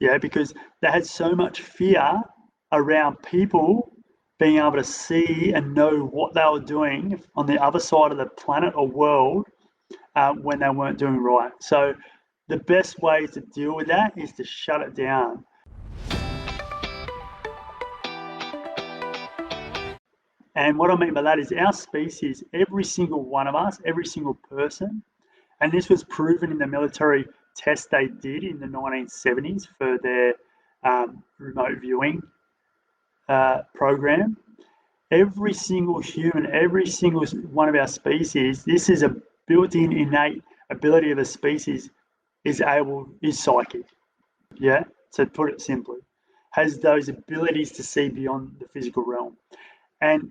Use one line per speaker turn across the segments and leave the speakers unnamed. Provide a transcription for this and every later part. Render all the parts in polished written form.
yeah, because they had so much fear around people being able to see and know what they were doing on the other side of the planet or world when they weren't doing right. So the best way to deal with that is to shut it down. And what I mean by that is our species, every single one of us, every single person, and this was proven in the military test they did in the 1970s for their remote viewing program. Every single human, every single one of our species, this is a built-in innate ability of a species is psychic. Yeah. So to put it simply, has those abilities to see beyond the physical realm. And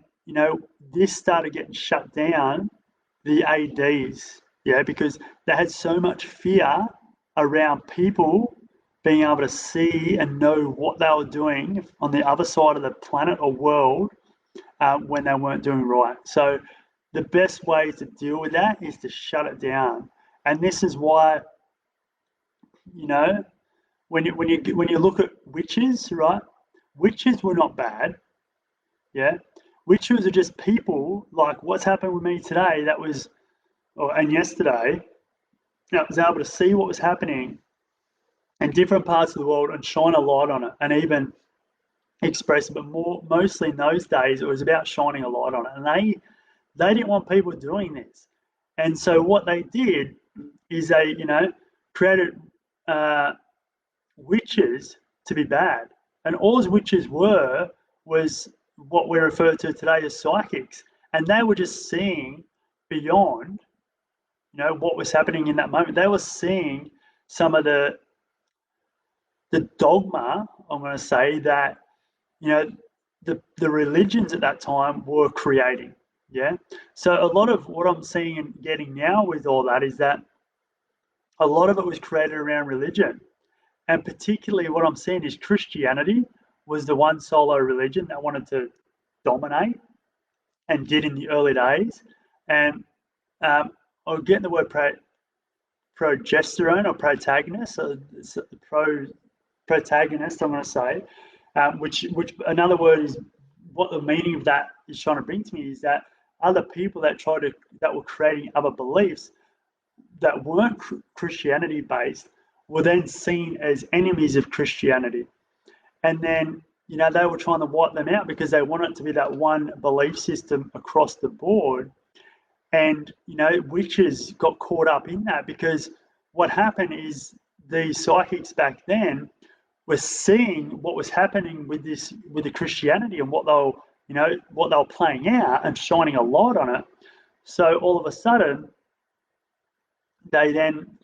this started getting shut down, the ADs, yeah, because they had so much fear around people being able to see and know what they were doing on the other side of the planet or world when they weren't doing right. So the best way to deal with that is to shut it down. And this is why, you know, when you look at witches, right? Witches were not bad, yeah. Witches are just people like what's happened with me today. And yesterday, I was able to see what was happening in different parts of the world and shine a light on it, and even express it. But mostly in those days, it was about shining a light on it, and they didn't want people doing this. And so what they did is they, created witches to be bad. And all witches were was what we refer to today as psychics. And they were just seeing beyond, what was happening in that moment. They were seeing some of the dogma, I'm going to say, that, the religions at that time were creating. Yeah. So a lot of what I'm seeing and getting now with all that is that a lot of it was created around religion. And particularly what I'm seeing is Christianity was the one solo religion that wanted to dominate and did in the early days. And I'm getting the word progesterone or protagonist, so it's protagonist, I'm going to say, which another word is what the meaning of that is trying to bring to me is that other people that were creating other beliefs that weren't Christianity based were then seen as enemies of Christianity. And then, they were trying to wipe them out because they wanted it to be that one belief system across the board. And, witches got caught up in that because what happened is the psychics back then were seeing what was happening with the Christianity and what they were playing out and shining a light on it. So all of a sudden, they then,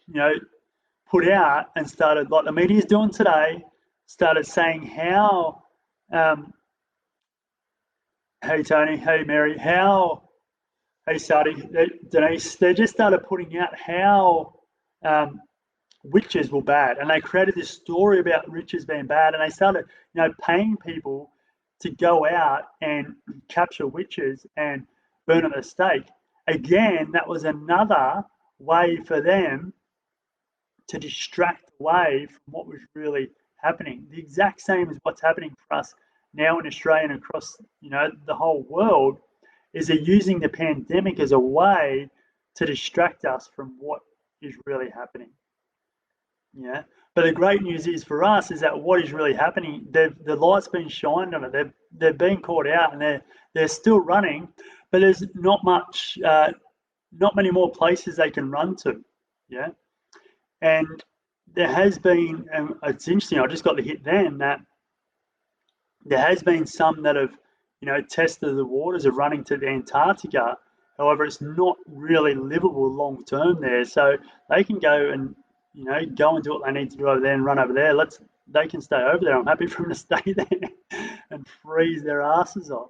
put out and started, like the media is doing today, started saying how, hey Tony, hey Mary, hey Sadi, Denise, they just started putting out how witches were bad, and they created this story about witches being bad, and they started, paying people to go out and capture witches and burn them at the stake. Again, that was another way for them to distract away from what was really happening. The exact same as what's happening for us now in Australia and across, the whole world, is they're using the pandemic as a way to distract us from what is really happening. Yeah. But the great news is for us is that what is really happening, the light's been shined on it. They've been caught out and they're still running, but there's not many more places they can run to. Yeah. And there has been, and it's interesting, I just got the hit then that there has been some that have, tested the waters of running to the Antarctica. However, it's not really livable long term there. So they can go and, go and do what they need to do over there and run over there. They can stay over there. I'm happy for them to stay there and freeze their asses off.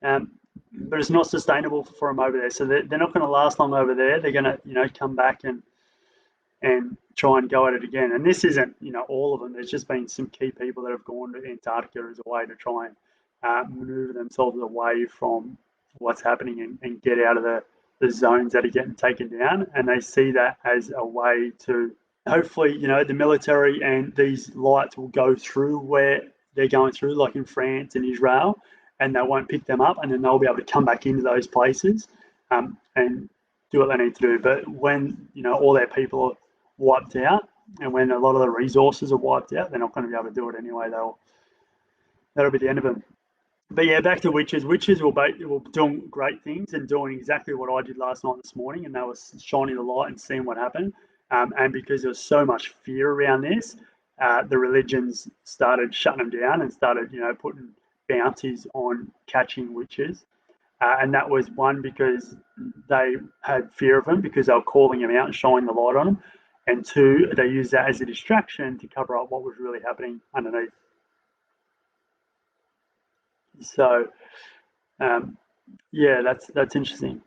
But it's not sustainable for them over there. So they're not going to last long over there. They're going to, come back and try and go at it again. And this isn't, all of them. There's just been some key people that have gone to Antarctica as a way to try and maneuver themselves away from what's happening and get out of the zones that are getting taken down. And they see that as a way to hopefully, the military and these lights will go through where they're going through, like in France and Israel, and they won't pick them up, and then they'll be able to come back into those places and do what they need to do. But when all their people are wiped out, and when a lot of the resources are wiped out, they're not going to be able to do it anyway. That'll be the end of them. But yeah, back to witches. Witches were doing great things and doing exactly what I did last night, this morning, and they were shining the light and seeing what happened. And because there was so much fear around this, the religions started shutting them down and started, putting bounties on catching witches. And that was one because they had fear of them because they were calling them out and shining the light on them. And two, they used that as a distraction to cover up what was really happening underneath. So, yeah, that's interesting.